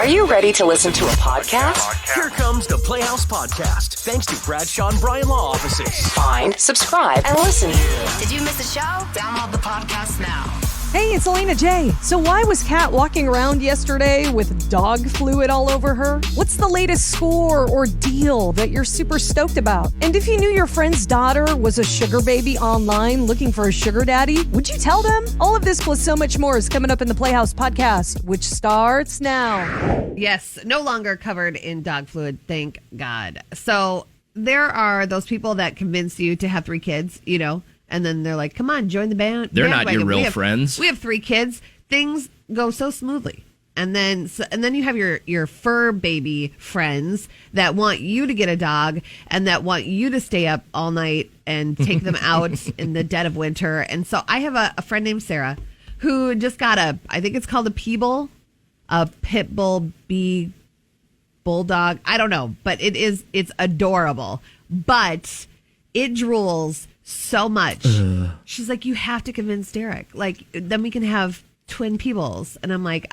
Are you ready to listen to a podcast? Here comes the Playhouse Podcast, thanks to Bradshaw and Bryan Law Offices. Find, subscribe, and listen. Did you miss a show? Download the podcast now. Hey, it's Elena J. So why was Kat walking around yesterday with dog fluid all over her? What's the latest score or deal that you're super stoked about? And if you knew your friend's daughter was a sugar baby online looking for a sugar daddy, would you tell them? All of this plus so much more is coming up in the Playhouse Podcast, which starts now. Yes, no longer covered in dog fluid, thank God. So there are those people that convince you to have 3 kids, you know, and then they're like, come on, join the band. They're not your real friends. We have 3 kids. Things go so smoothly. And then you have your fur baby friends that want you to get a dog and that want you to stay up all night and take them out in the dead of winter. And so I have a friend named Sarah who just got I think it's called a Peeble, a pit bull bee bulldog. I don't know, but it's adorable. But it drools so much. She's like, you have to convince Derek. Like, then we can have twin Peebles. And I'm like,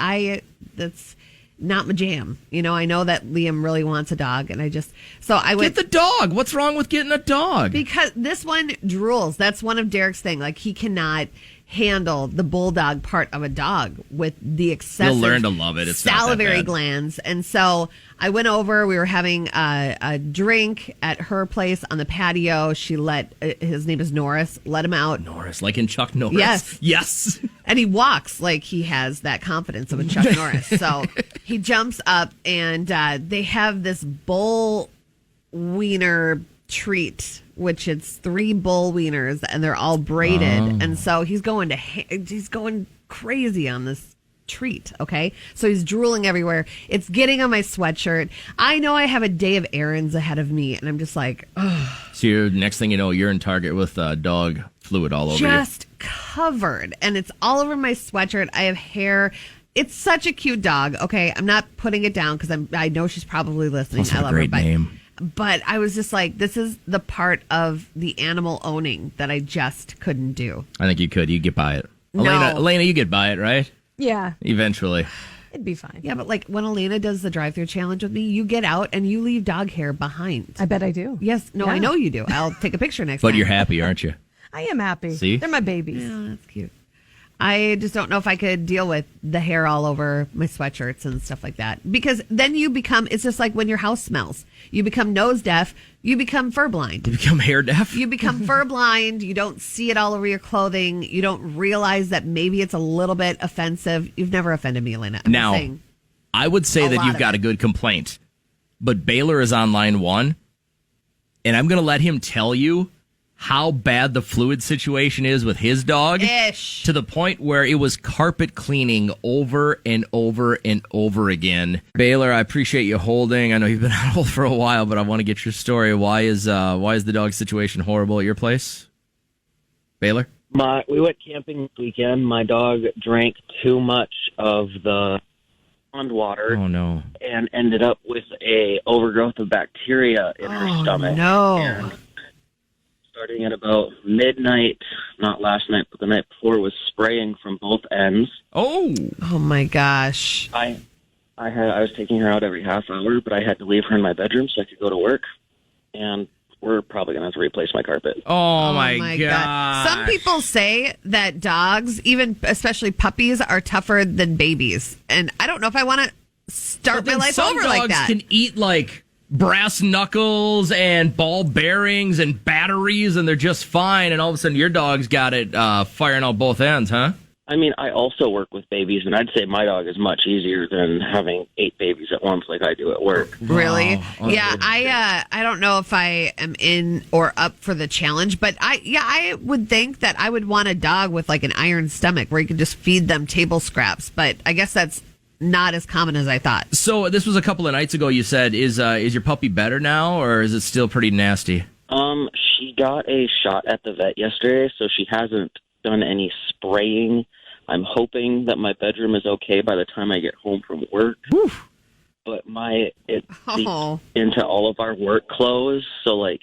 that's not my jam. You know, I know that Liam really wants a dog. And I went. Get the dog. What's wrong with getting a dog? Because this one drools. That's one of Derek's thing. Like, he cannot handle the bulldog part of a dog with the excessive You'll learn to love it. It's salivary not that bad. glands. And so I went over. We were having a drink at her place on the patio. She let his name is Norris. Let him out. Norris, like in Chuck Norris. Yes. Yes. And he walks like he has that confidence of a Chuck Norris. So he jumps up, and they have this bull wiener treat, which it's 3 bull wieners, and they're all braided. And so he's going crazy on this treat. Okay, so he's drooling everywhere. It's getting on my sweatshirt. I know I have a day of errands ahead of me, and I'm just like, ugh. So next thing you know, you're in Target with dog fluid all over you. Just covered, and it's all over my sweatshirt. I have hair. It's such a cute dog. Okay, I'm not putting it down because I know she's probably listening. That's I a love great her, name. But I was just like, this is the part of the animal owning that I just couldn't do. I think you could. You get by it. No. Elena, you get by it, right? Yeah, Eventually. it'd be fine. Yeah, but like when Elena does the drive-through challenge with me, you get out and you leave dog hair behind. I bet I do. Yes. No, Yeah. I know you do. I'll take a picture next time. But you're happy, aren't you? I am happy. See? They're my babies. Yeah, that's cute. I just don't know if I could deal with the hair all over my sweatshirts and stuff like that. Because then it's just like when your house smells. You become nose deaf, you become fur blind. You become hair deaf? You become fur blind, you don't see it all over your clothing, you don't realize that maybe it's a little bit offensive. You've never offended me, Elena. I'm Now, just saying, I would say a that lot you've of got it. a good complaint. But Baylor is on line 1, and I'm going to let him tell you how bad the fluid situation is with his dog. Ish. To the point where it was carpet cleaning over and over and over again. Baylor, I appreciate you holding. I know you've been on hold for a while, but I want to get your story. Why is the dog situation horrible at your place? Baylor? We went camping this weekend. My dog drank too much of the pond water. Oh, no. And ended up with a overgrowth of bacteria in her stomach. No. And starting at about midnight, not last night, but the night before, was spraying from both ends. Oh my gosh. I was taking her out every half hour, but I had to leave her in my bedroom so I could go to work. And we're probably going to have to replace my carpet. Oh my God. Some people say that dogs, even especially puppies, are tougher than babies. And I don't know if I want to start my life over like that. Some dogs can eat like brass knuckles and ball bearings and batteries, and they're just fine. And all of a sudden, your dog's got it firing out both ends, huh? I mean, I also work with babies, and I'd say my dog is much easier than having 8 babies at once like I do at work. Really? Oh, Yeah, I don't know if I am in or up for the challenge, but I would think that I would want a dog with like an iron stomach where you could just feed them table scraps, but I guess that's not as common as I thought. So this was a couple of nights ago, you said. Is your puppy better now, or is it still pretty nasty? She got a shot at the vet yesterday, so she hasn't done any spraying. I'm hoping that my bedroom is okay by the time I get home from work. Whew. But it seeps into all of our work clothes, so like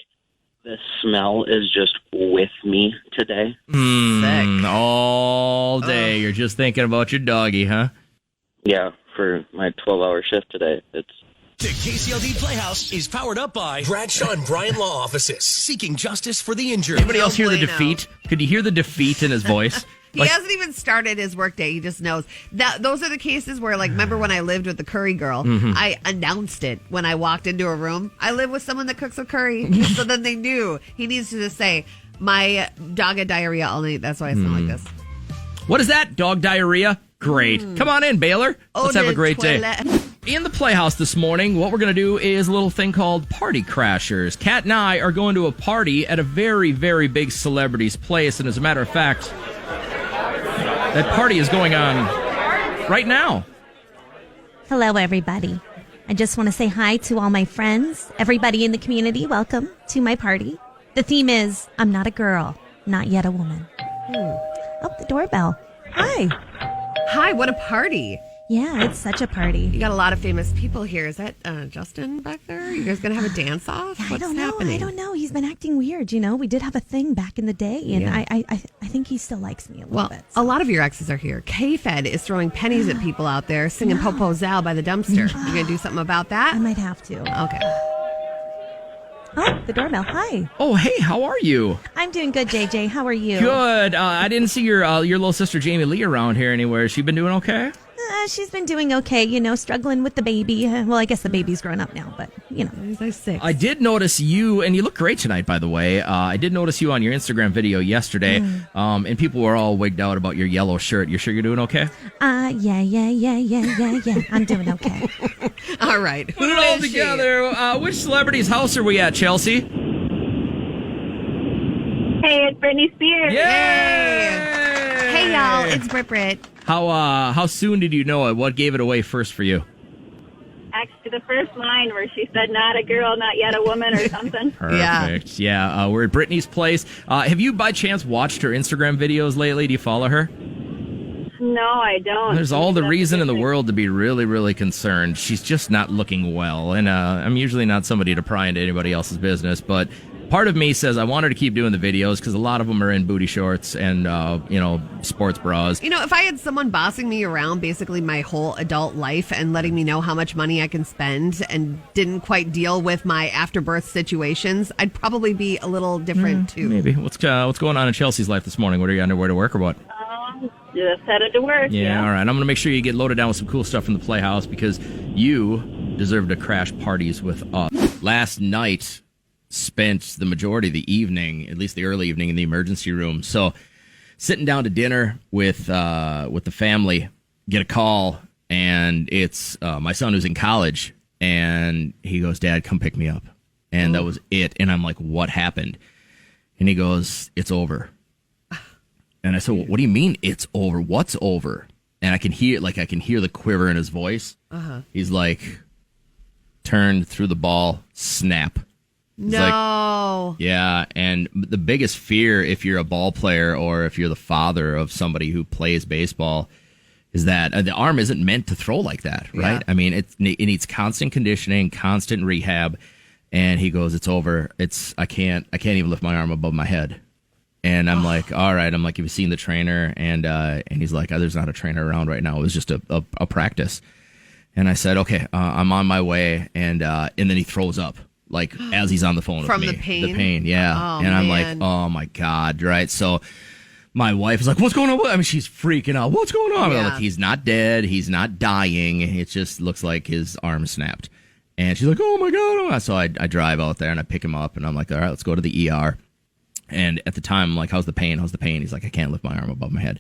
the smell is just with me today. All day, you're just thinking about your doggy, huh? Yeah. for my 12-hour shift today. It's The KCLD Playhouse is powered up by Bradshaw and Bryan Law Offices, seeking justice for the injured. Anybody else hear the bueno. defeat? Could you hear the defeat in his voice? He hasn't even started his workday. He just knows. Those are the cases where, like, remember when I lived with the curry girl? I announced it when I walked into a room. I live with someone that cooks a curry. So then they knew. He needs to just say, my dog had diarrhea all night. That's why I smell like this. What is that? Dog diarrhea? Great. Come on in, Baylor. Let's have a great day. In the Playhouse this morning, what we're going to do is a little thing called Party Crashers. Kat and I are going to a party at a very, very big celebrity's place. And as a matter of fact, that party is going on right now. Hello, everybody. I just want to say hi to all my friends, everybody in the community. Welcome to my party. The theme is, I'm not a girl, not yet a woman. Oh, the doorbell. Hi. Hi, what a party. Yeah, it's such a party. You got a lot of famous people here. Is that Justin back there? You guys going to have a dance-off? Yeah, What's I happening? don't know. He's been acting weird, you know. We did have a thing back in the day, and Yeah. I think he still likes me a little Well, bit. a lot of your exes are here. K-Fed is throwing pennies at people out there, singing Popo Zal by the dumpster. You going to do something about that? I might have to. Okay. Oh, the doorbell. Hi. Oh, hey, how are you? I'm doing good, JJ. How are you? Good. I didn't see your little sister Jamie Lee around here anywhere. Has she been doing okay? She's been doing okay, you know, struggling with the baby. Well, I guess the baby's grown up now, but, you know. He's like 6. I did notice you, and you look great tonight, by the way. I did notice you on your Instagram video yesterday, and people were all wigged out about your yellow shirt. You sure you're doing okay? Yeah. I'm doing okay. All right. Put it all together. Which celebrity's house are we at, Chelsea? Hey, it's Britney Spears. Yay! Hey, y'all. It's Brit. How soon did you know it? What gave it away first for you? Actually, the first line where she said, not a girl, not yet a woman or something. Perfect. Yeah, we're at Brittany's place. Have you, by chance, watched her Instagram videos lately? Do you follow her? No, I don't. There's all the reason in the world to be really, really concerned. She's just not looking well. And I'm usually not somebody to pry into anybody else's business, but part of me says I want her to keep doing the videos because a lot of them are in booty shorts and, sports bras. You know, if I had someone bossing me around basically my whole adult life and letting me know how much money I can spend and didn't quite deal with my after-birth situations, I'd probably be a little different, too. Maybe. What's going on in Chelsea's life this morning? What are you on your way to work or what? Just headed to work. Yeah, all right. I'm going to make sure you get loaded down with some cool stuff from the Playhouse because you deserve to crash parties with us. Last night, spent the majority of the evening, at least the early evening, in the emergency room. So sitting down to dinner with the family, get a call, and it's my son who's in college, and he goes, "Dad, come pick me up." And that was it. And I'm like, "What happened?" And he goes, "It's over." And I said, "Well, what do you mean it's over? What's over?" And I can hear the quiver in his voice. He's like, turned through the ball, snap. No. Yeah, and the biggest fear if you're a ball player or if you're the father of somebody who plays baseball is that the arm isn't meant to throw like that, right? Yeah. I mean, it needs constant conditioning, constant rehab. And he goes, "It's over. I can't even lift my arm above my head." And I'm like, "All right." I'm like, "Have you seen the trainer?" And he's like, "There's not a trainer around right now. It was just a practice." And I said, "Okay, I'm on my way." And then he throws up. Like, as he's on the phone From with me. the pain? The pain, yeah. Oh, and I'm man. like, oh, my God, right? So my wife is like, "What's going on?" I mean, she's freaking out. "What's going on?" Yeah. I'm like, "He's not dead. He's not dying. It just looks like his arm snapped." And she's like, "Oh, my God." So I drive out there, and I pick him up, and I'm like, "All right, let's go to the ER." And at the time, I'm like, "How's the pain? How's the pain?" He's like, "I can't lift my arm above my head."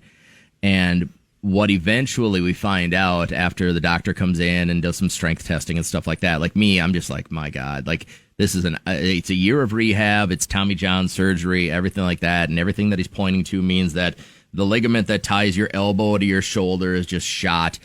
And what eventually we find out after the doctor comes in and does some strength testing and stuff like that, like me, I'm just like, my God, like, this is it's a year of rehab. It's Tommy John surgery, everything like that. And everything that he's pointing to means that the ligament that ties your elbow to your shoulder is just shot.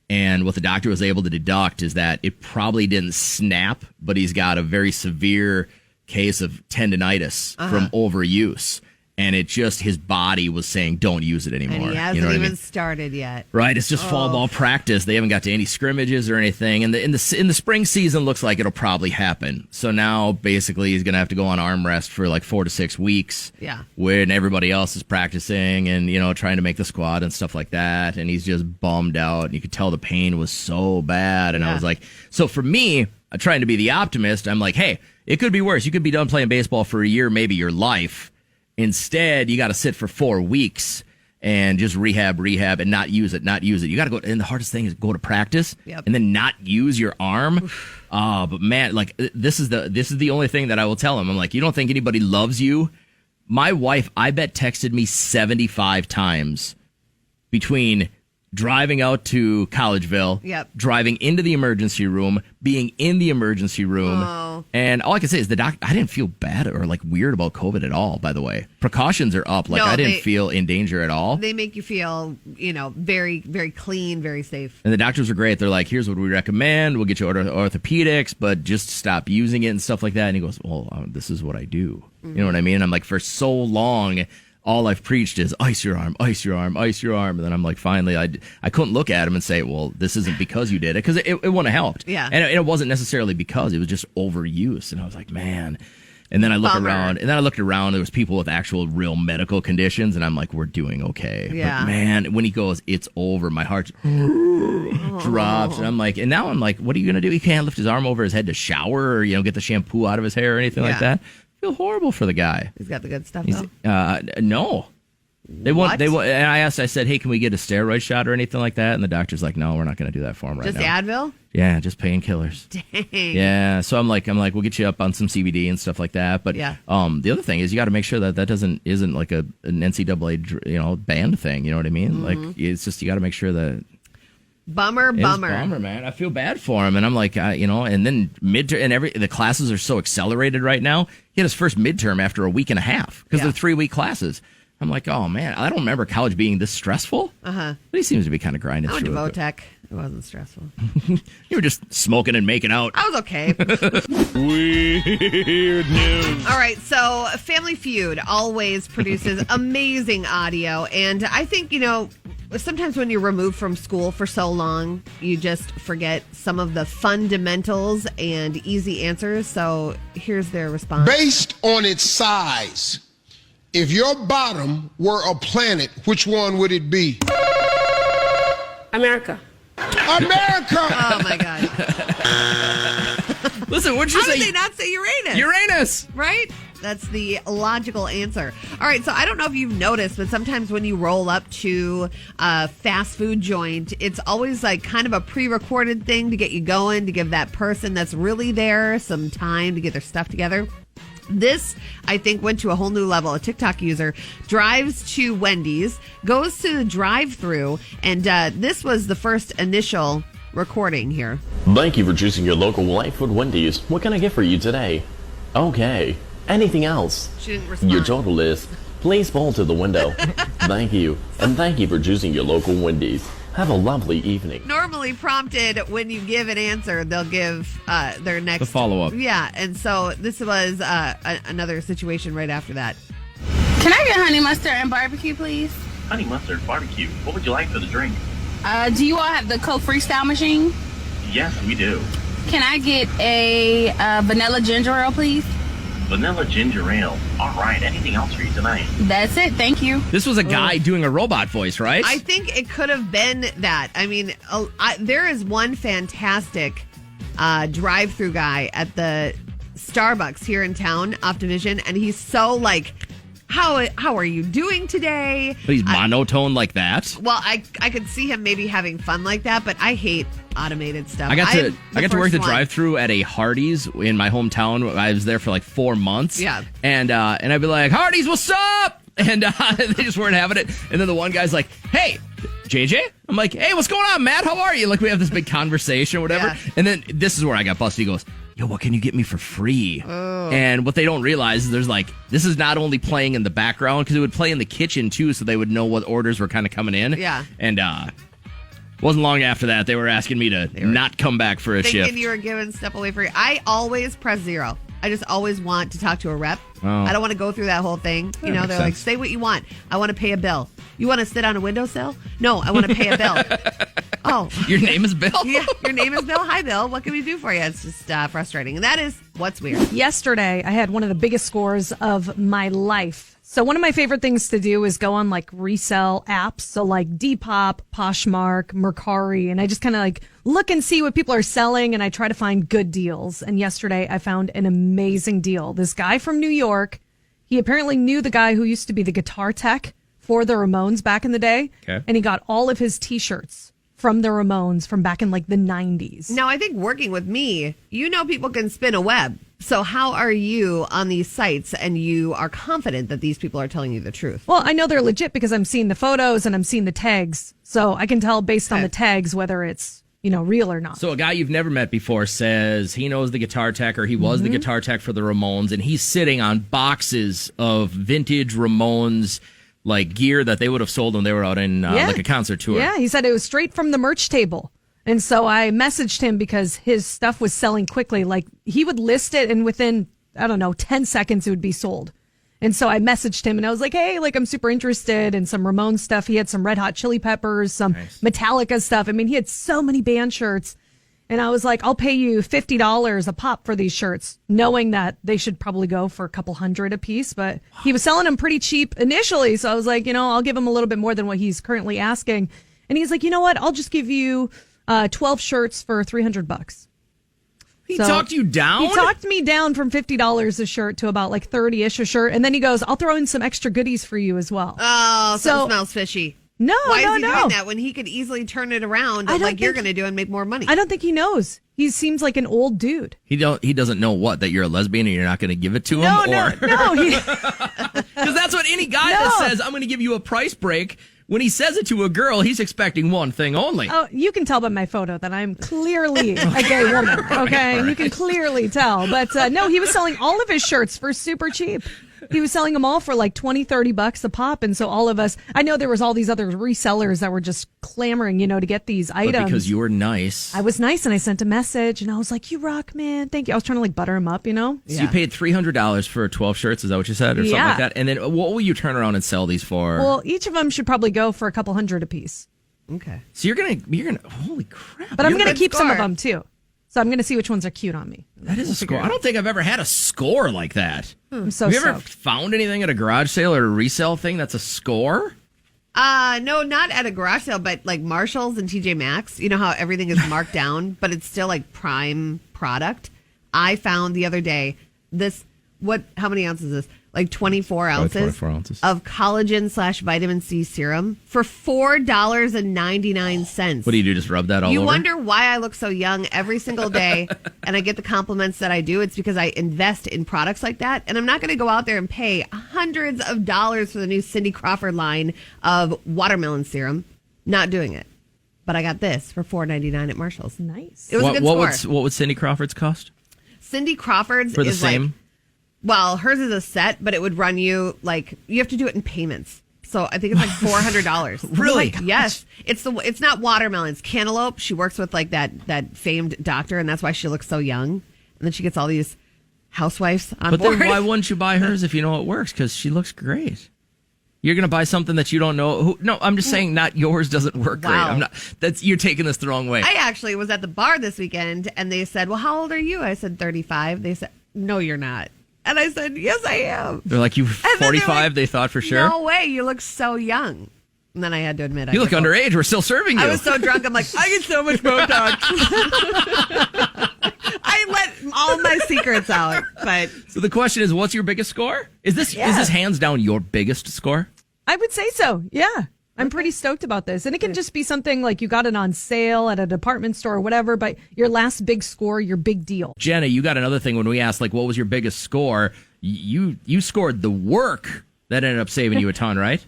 And what the doctor was able to deduct is that it probably didn't snap, but he's got a very severe case of tendonitis from overuse. And it just, his body was saying, don't use it anymore. And he hasn't even started yet. Right, it's just fall ball practice. They haven't got to any scrimmages or anything. And in the spring season, looks like it'll probably happen. So now, basically, he's going to have to go on arm rest for like 4 to 6 weeks. Yeah. When everybody else is practicing and, trying to make the squad and stuff like that. And he's just bummed out. And you could tell the pain was so bad. And I was like, so for me, trying to be the optimist, I'm like, hey, it could be worse. You could be done playing baseball for a year, maybe your life. Instead, you got to sit for 4 weeks and just rehab, and not use it. You got to go. And the hardest thing is go to practice and then not use your arm. But man, like this is the only thing that I will tell him. I'm like, you don't think anybody loves you? My wife, I bet, texted me 75 times between driving out to Collegeville, driving into the emergency room, being in the emergency room. And all I can say is the doc, I didn't feel bad or like weird about COVID at all, by the way. Precautions are up. Like, I didn't feel in danger at all. They make you feel, very, very clean, very safe. And the doctors are great. They're like, here's what we recommend. We'll get you orthopedics, but just stop using it and stuff like that. And he goes, well, this is what I do. You know what I mean? And I'm like, for so long, all I've preached is ice your arm, ice your arm, ice your arm. And then I'm like, finally, I couldn't look at him and say, well, this isn't because you did it, because it wouldn't have helped. Yeah. And it wasn't necessarily because, it was just overuse. And I was like, man. And then I looked around, there was people with actual real medical conditions, and I'm like, we're doing okay. Yeah. But man, when he goes, it's over, my heart drops. And now I'm like, what are you going to do? He can't lift his arm over his head to shower or, get the shampoo out of his hair or anything like that. I feel horrible for the guy. He's got the good stuff, though. No. They want, and I said, hey, can we get a steroid shot or anything like that? And the doctor's like, no, we're not going to do that for him right now. Just Advil? Yeah, just painkillers. Dang. Yeah, so I'm like, we'll get you up on some CBD and stuff like that. But the other thing is, you got to make sure that isn't like an NCAA banned thing. You know what I mean? Like, it's just, you got to make sure that. Bummer, man. I feel bad for him, and I'm like, and then midterm and the classes are so accelerated right now. He had his first midterm after a week and a half because they're 3-week classes. I'm like, oh man, I don't remember college being this stressful. But he seems to be kind of grinding through it. I went to Votech. It wasn't stressful. You were just smoking and making out. I was okay. Weird news. All right, so Family Feud always produces amazing audio, and I think, sometimes when you're removed from school for so long, you just forget some of the fundamentals and easy answers. So here's their response. Based on its size, if your bottom were a planet, which one would it be? America. Oh, my God. Listen, what'd you How say? did they not say Uranus? Uranus. Right? That's the logical answer. All right, so I don't know if you've noticed, but sometimes when you roll up to a fast food joint, it's always like kind of a pre-recorded thing to get you going, to give that person that's really there some time to get their stuff together. This, I think, went to a whole new level. A TikTok user drives to Wendy's, goes to the drive-thru, and this was the first initial recording here. Thank you for choosing your local life food Wendy's. What can I get for you today? Okay. Anything else? She didn't respond. Your total is, please fall to the window. Thank you. And thank you for choosing your local Wendy's. Have a lovely evening. Normally prompted when you give an answer, they'll give their next... The follow-up. Yeah, and so this was another situation right after that. Can I get honey mustard and barbecue, please? Honey mustard, barbecue. What would you like for the drink? Do you all have the Coke Freestyle machine? Yes, we do. Can I get a vanilla ginger ale, please? Vanilla ginger ale. All right. Anything else for you tonight? That's it. Thank you. This was a guy doing a robot voice, right? I think it could have been that. I mean, there is one fantastic drive-through guy at the Starbucks here in town, off Division, and he's so like, how are you doing today? But he's monotone like that. Well, I could see him maybe having fun like that, but I hate automated stuff. I got to work the drive-through at a Hardee's in my hometown. I was there for like 4 months. Yeah. And I'd be like, Hardee's, what's up? And they just weren't having it. And then the one guy's like, hey, JJ? I'm like, hey, what's going on, Matt? How are you? Like, we have this big conversation or whatever. Yeah. And then this is where I got busted. He goes, yo, what can you get me for free? Oh. And what they don't realize is there's like, this is not only playing in the background, because it would play in the kitchen too, so they would know what orders were kind of coming in. Yeah. And wasn't long after that, they were asking me to not come back for a shift. Thinking you were giving stuff away for you. I always press 0. I just always want to talk to a rep. I don't want to go through that whole thing. You know, they're like, say what you want. I want to pay a bill. You want to sit on a windowsill? No, I want to pay a bill. Oh. Your name is Bill? Yeah, your name is Bill. Hi, Bill. What can we do for you? It's just frustrating. And that is what's weird. Yesterday, I had one of the biggest scores of my life. So one of my favorite things to do is go on like resale apps. So like Depop, Poshmark, Mercari, and I just kind of like look and see what people are selling and I try to find good deals. And yesterday I found an amazing deal. This guy from New York, he apparently knew the guy who used to be the guitar tech for the Ramones back in the day. Okay. And he got all of his t-shirts from the Ramones from back in like the 90s. Now, I think working with me, you know people can spin a web. So how are you on these sites and you are confident that these people are telling you the truth? Well, I know they're legit because I'm seeing the photos and I'm seeing the tags. So I can tell based on the tags whether it's, you know, real or not. So a guy you've never met before says he knows the guitar tech or he was the guitar tech for the Ramones and he's sitting on boxes of vintage Ramones like gear that they would have sold when they were out in like a concert tour. Yeah, he said it was straight from the merch table. And so I messaged him because his stuff was selling quickly. Like he would list it and within, 10 seconds it would be sold. And so I messaged him and I was like, hey, like I'm super interested in some Ramones stuff. He had some Red Hot Chili Peppers, some Metallica stuff. I mean, he had so many band shirts. And I was like, I'll pay you $50 a pop for these shirts, knowing that they should probably go for a couple $100 a piece. But he was selling them pretty cheap initially. So I was like, I'll give him a little bit more than what he's currently asking. And he's like, you know what? I'll just give you 12 shirts for $300. He talked you down? He talked me down from $50 a shirt to about like 30-ish a shirt. And then he goes, I'll throw in some extra goodies for you as well. Oh, so it smells fishy. No, Why no, is he no. doing that when he could easily turn it around like you're going to do and make more money? I don't think he knows. He seems like an old dude. He doesn't know what, that you're a lesbian and you're not going to give it to him? No. Because that's what any guy that says, I'm going to give you a price break, when he says it to a girl, he's expecting one thing only. Oh, you can tell by my photo that I'm clearly a gay woman, okay? Right. You can clearly tell. But no, he was selling all of his shirts for super cheap. He was selling them all for like $20-$30 a pop. And so all of us, I know there was all these other resellers that were just clamoring, to get these items. But because you were nice. I was nice and I sent a message and I was like, you rock, man. Thank you. I was trying to like butter him up, So you paid $300 for 12 shirts. Is that what you said? Or something like that? And then what will you turn around and sell these for? Well, each of them should probably go for a couple $100 a piece. Okay. So you're gonna, holy crap. But I'm going to keep some of them too. So I'm going to see which ones are cute on me. That is a score. I don't think I've ever had a score like that. I'm so Have you ever stoked. found anything at a garage sale or a resale thing that's a score? No, not at a garage sale, but like Marshalls and TJ Maxx. You know how everything is marked down, but it's still like prime product. I found the other day how many ounces is this? Like 24 ounces, 24 ounces of collagen/vitamin C serum for $4.99. What do you do? Just rub that all over? You wonder why I look so young every single day and I get the compliments that I do. It's because I invest in products like that. And I'm not going to go out there and pay hundreds of dollars for the new Cindy Crawford line of watermelon serum. Not doing it. But I got this for $4.99 at Marshall's. Nice. It was a good score. What would Cindy Crawford's cost? Cindy Crawford's for the is same? Like, well, hers is a set, but it would run you like you have to do it in payments. So I think it's like $400. Really? Yes. It's not watermelon. It's cantaloupe. She works with like that famed doctor, and that's why she looks so young. And then she gets all these housewives on board. But then why wouldn't you buy hers if you know it works? Because she looks great. You're going to buy something that you don't know. No, I'm just saying not yours doesn't work Wow. great. You're taking this the wrong way. I actually was at the bar this weekend, and they said, well, how old are you? I said, 35. They said, no, you're not. And I said, yes, I am. They're like, you 45? Like, they thought for sure? No way. You look so young. And then I had to admit, you look underage. We're still serving you. I was so drunk. I'm like, I get so much Botox. I let all my secrets out. But so the question is, what's your biggest score? Is this hands down your biggest score? I would say so. Yeah. I'm pretty stoked about this. And it can just be something like you got it on sale at a department store or whatever, but your last big score, your big deal. Jenna, you got another thing when we asked, like, what was your biggest score? You scored the work that ended up saving you a ton, right?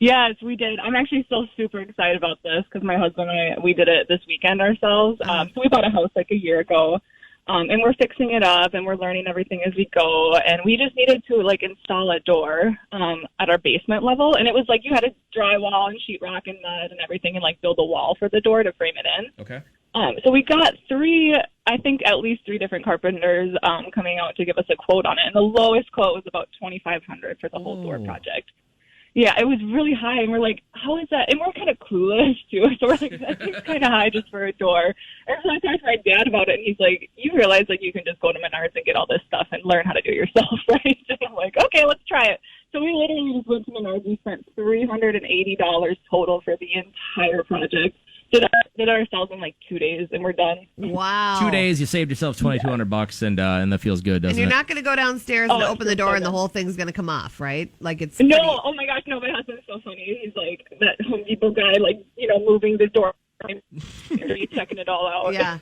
Yes, we did. I'm actually still super excited about this because my husband and we did it this weekend ourselves. So we bought a house like a year ago. And we're fixing it up and we're learning everything as we go. And we just needed to like install a door at our basement level. And it was like you had to drywall and sheetrock and mud and everything and like build a wall for the door to frame it in. Okay. So we got 3 I think at least 3 different carpenters coming out to give us a quote on it. And the lowest quote was about $2,500 for the whole door project. Yeah, it was really high, and we're like, how is that? And we're kind of clueless, too, so we're like, that seems kind of high just for a door. And so I talked to my dad about it, and he's like, you realize, like, you can just go to Menards and get all this stuff and learn how to do it yourself, right? And I'm like, okay, let's try it. So we literally just went to Menards and spent $380 total for the entire project. Did it ourselves in like 2 days, and we're done. Wow. 2 days, you saved yourself $2,200, and that feels good, doesn't And you're it? not going to go downstairs and open the door and the whole thing's going to come off, right? Like it's No, pretty- oh my gosh, no, my husband's so funny. He's like that Home Depot guy, like, moving the door and checking it all out. Yeah.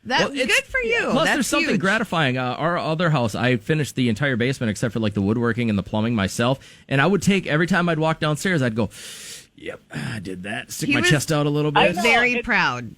That's good for you. Plus, That's there's something huge. gratifying. Our other house, I finished the entire basement except for like the woodworking and the plumbing myself. And I would take, every time I'd walk downstairs, I'd go, yep, I did that. Stick my chest out a little bit. Very proud.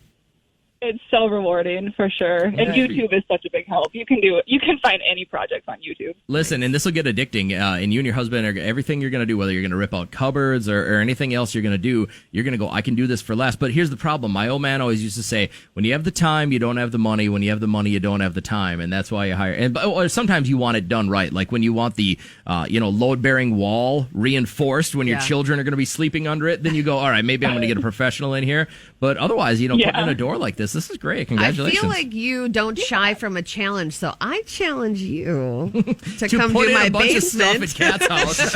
It's so rewarding for sure. And YouTube is such a big help. You can do it. You can find any projects on YouTube. Listen, and this will get addicting. And you and your husband, are everything you're going to do, whether you're going to rip out cupboards or anything else you're going to do, you're going to go, I can do this for less. But here's the problem. My old man always used to say, when you have the time, you don't have the money. When you have the money, you don't have the time. And that's why you hire. And or sometimes you want it done right. Like when you want the, load-bearing wall reinforced when your children are going to be sleeping under it, then you go, all right, maybe I'm going to get a professional in here. But otherwise, putting in a door like this is great. Congratulations. I feel like you don't shy from a challenge, so I challenge you to To come put do in my a bunch basement. of stuff at Kat's house.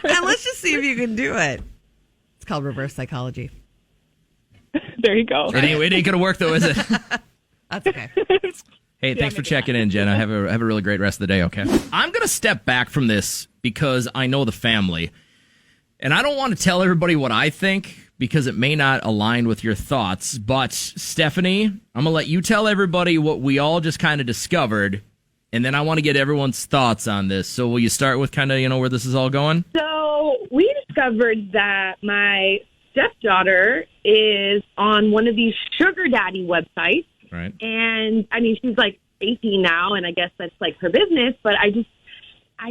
And let's just see if you can do it. It's called reverse psychology. There you go. It ain't going to work, though, is it? That's okay. Hey, thanks for checking in, Jenna. Have a really great rest of the day, okay? I'm going to step back from this because I know the family. And I don't want to tell everybody what I think because it may not align with your thoughts. But, Stephanie, I'm going to let you tell everybody what we all just kind of discovered. And then I want to get everyone's thoughts on this. So will you start with kind of, where this is all going? So we discovered that my stepdaughter is on one of these sugar daddy websites. Right. And, I mean, she's like 18 now, and I guess that's like her business. But I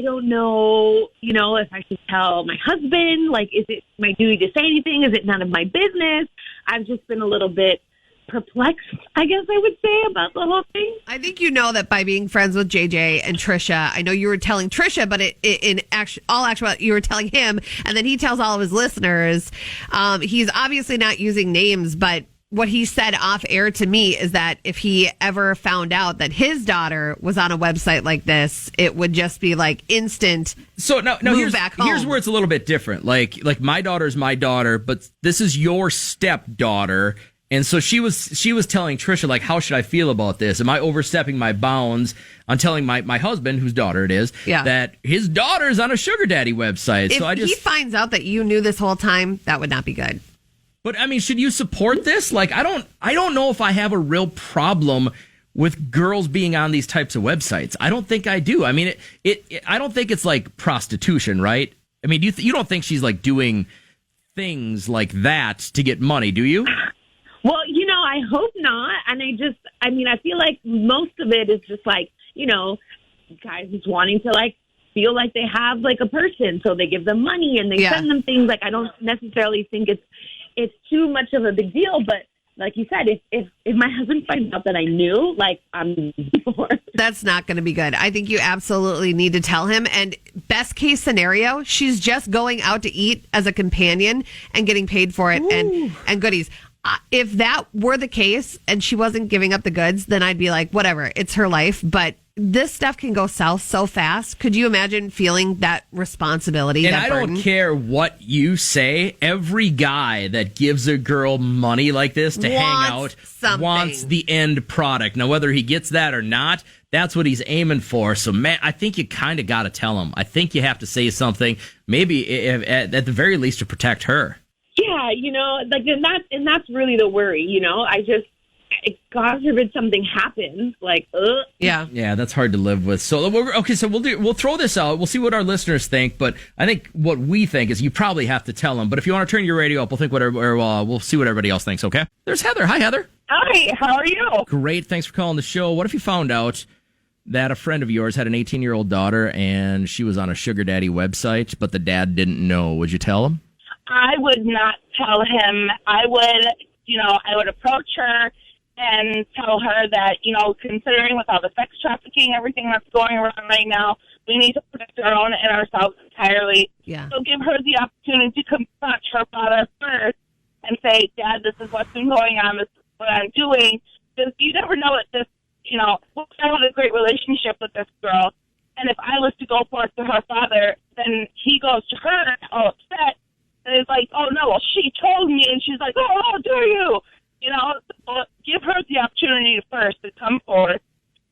don't know, if I should tell my husband. Like, is it my duty to say anything? Is it none of my business? I've just been a little bit perplexed, I guess I would say, about the whole thing. I think you know that by being friends with JJ and Trisha. I know you were telling Trisha, but in all actuality, you were telling him, and then he tells all of his listeners. He's obviously not using names, but what he said off air to me is that if he ever found out that his daughter was on a website like this, it would just be like instant. So no, move back home. Here's where it's a little bit different. Like my daughter's my daughter, but this is your stepdaughter. And so she was telling Trisha, like, how should I feel about this? Am I overstepping my bounds on telling my husband, whose daughter it is, that his daughter's on a sugar daddy website? If he finds out that you knew this whole time, that would not be good. But I mean, should you support this? Like, I don't know if I have a real problem with girls being on these types of websites. I don't think I do. I mean, I don't think it's like prostitution, right? I mean, you don't think she's like doing things like that to get money, do you? Well, I hope not. And I feel like most of it is just like, guys just wanting to like feel like they have like a person. So they give them money and they send them things. Like, I don't necessarily think it's too much of a big deal, but like you said, if my husband finds out that I knew, like, I'm more. That's not going to be good. I think you absolutely need to tell him. And best case scenario, she's just going out to eat as a companion and getting paid for it and goodies. If that were the case and she wasn't giving up the goods, then I'd be like, whatever, it's her life. But this stuff can go south so fast. Could you imagine feeling that responsibility? And that I burden? don't care what you say. Every guy that gives a girl money like this to hang out wants the end product. Now, whether he gets that or not, that's what he's aiming for. So, man, I think you kind of got to tell him. I think you have to say something, maybe at the very least to protect her. Yeah, and that's really the worry, God forbid something happens, like, Yeah, that's hard to live with. So we'll throw this out. We'll see what our listeners think, but I think what we think is you probably have to tell them. But if you want to turn your radio up, we'll see what everybody else thinks. Okay? There's Heather. Hi, Heather. Hi. How are you? Great. Thanks for calling the show. What if you found out that a friend of yours had an 18-year-old daughter and she was on a sugar daddy website, but the dad didn't know? Would you tell him? I would not tell him. I would approach her and tell her that, considering with all the sex trafficking, everything that's going around right now, we need to protect our own and ourselves entirely. Yeah. So give her the opportunity to confront her father first and say, Dad, this is what's been going on. This is what I'm doing. Because you never know at this, I had a great relationship with this girl. And if I was to go forth to her father, then he goes to her all upset. And it's like, oh, no, well, she told me. And she's like, oh, how dare you? Give her the opportunity first to come forth.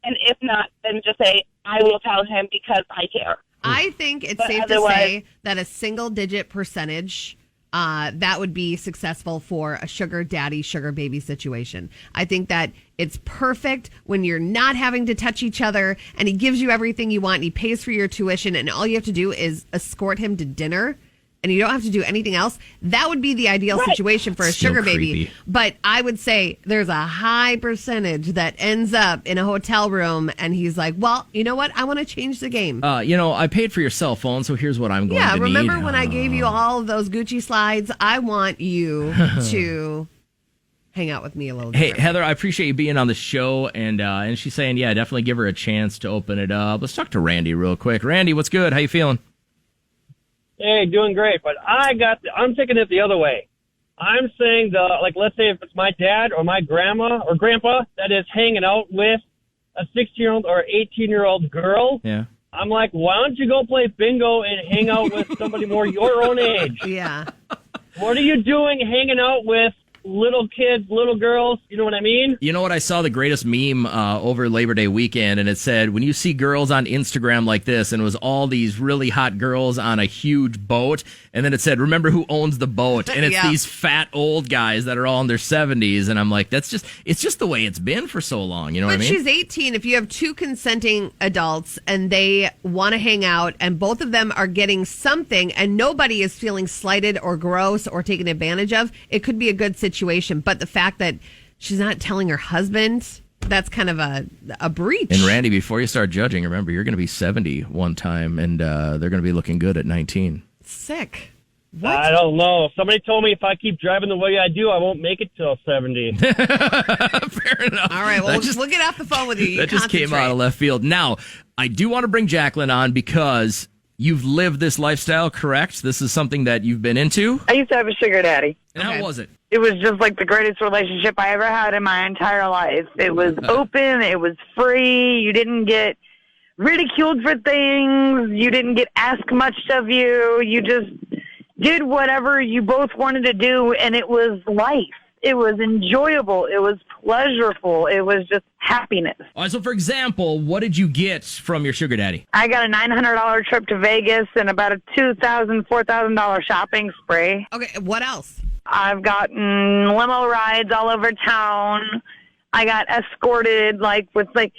And if not, then just say, I will tell him because I care. I think it's safe to say that a single-digit percentage that would be successful for a sugar daddy, sugar baby situation. I think that it's perfect when you're not having to touch each other and he gives you everything you want and he pays for your tuition and all you have to do is escort him to dinner and you don't have to do anything else. That would be the ideal situation for a sugar baby. But I would say there's a high percentage that ends up in a hotel room and he's like, well, you know what? I want to change the game. I paid for your cell phone, so here's what I'm going to need. Yeah, remember when I gave you all of those Gucci slides? I want you to hang out with me a little bit. Hey, Heather, I appreciate you being on the show, and she's saying, yeah, definitely give her a chance to open it up. Let's talk to Randy real quick. Randy, what's good? How you feeling? Hey, doing great, but I'm taking it the other way. I'm saying let's say if it's my dad or my grandma or grandpa that is hanging out with a 16-year-old or 18-year-old girl. Yeah. I'm like, why don't you go play bingo and hang out with somebody more your own age? Yeah. What are you doing hanging out with little kids, little girls? You know what I mean? You know what? I saw the greatest meme over Labor Day weekend, and it said, when you see girls on Instagram like this, and it was all these really hot girls on a huge boat, and then it said, remember who owns the boat? And it's these fat old guys that are all in their 70s, and I'm like, it's just the way it's been for so long. You know what I mean? But she's 18. If you have two consenting adults and they want to hang out and both of them are getting something and nobody is feeling slighted or gross or taken advantage of, it could be a good situation. But the fact that she's not telling her husband, that's kind of a breach. And Randy, before you start judging, remember, you're going to be 70 one time, and they're going to be looking good at 19. Sick. What? I don't know. Somebody told me if I keep driving the way I do, I won't make it till 70. Fair enough. All right, well, we'll get off the phone with you. That just came out of left field. Now, I do want to bring Jacqueline on because you've lived this lifestyle, correct? This is something that you've been into? I used to have a sugar daddy. And how was it? It was just like the greatest relationship I ever had in my entire life. It was open. It was free. You didn't get ridiculed for things. You didn't get asked much of you. You just did whatever you both wanted to do, and it was life. It was enjoyable. It was pleasurable. It was just happiness. All right, so, for example, what did you get from your sugar daddy? I got a $900 trip to Vegas and about a $2,000, $4,000 shopping spree. Okay, what else? I've gotten limo rides all over town. I got escorted with the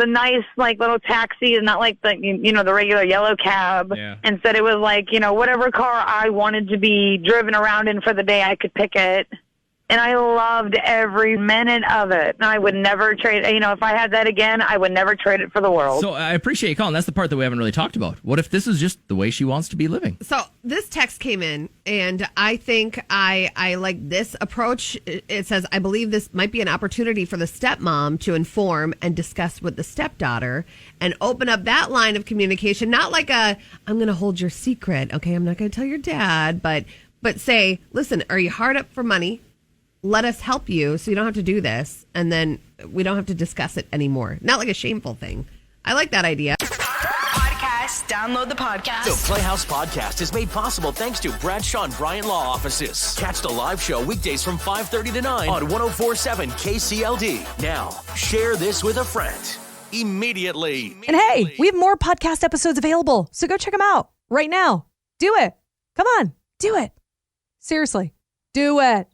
nice little taxi, and not like the regular yellow cab. Yeah. Instead, it was whatever car I wanted to be driven around in for the day, I could pick it. And I loved every minute of it. And I would never trade, if I had that again, I would never trade it for the world. So I appreciate you calling. That's the part that we haven't really talked about. What if this is just the way she wants to be living? So this text came in, and I think I like this approach. It says, I believe this might be an opportunity for the stepmom to inform and discuss with the stepdaughter and open up that line of communication. Not like I'm going to hold your secret. Okay, I'm not going to tell your dad, but say, listen, are you hard up for money? Let us help you so you don't have to do this, and then we don't have to discuss it anymore. Not like a shameful thing. I like that idea. Podcast. Download the podcast. The Playhouse Podcast is made possible thanks to Bradshaw and Bryan Law Offices. Catch the live show weekdays from 5:30 to 9 on 104.7 KCLD. Now, share this with a friend immediately. And hey, we have more podcast episodes available, so go check them out right now. Do it. Come on, do it. Seriously, do it.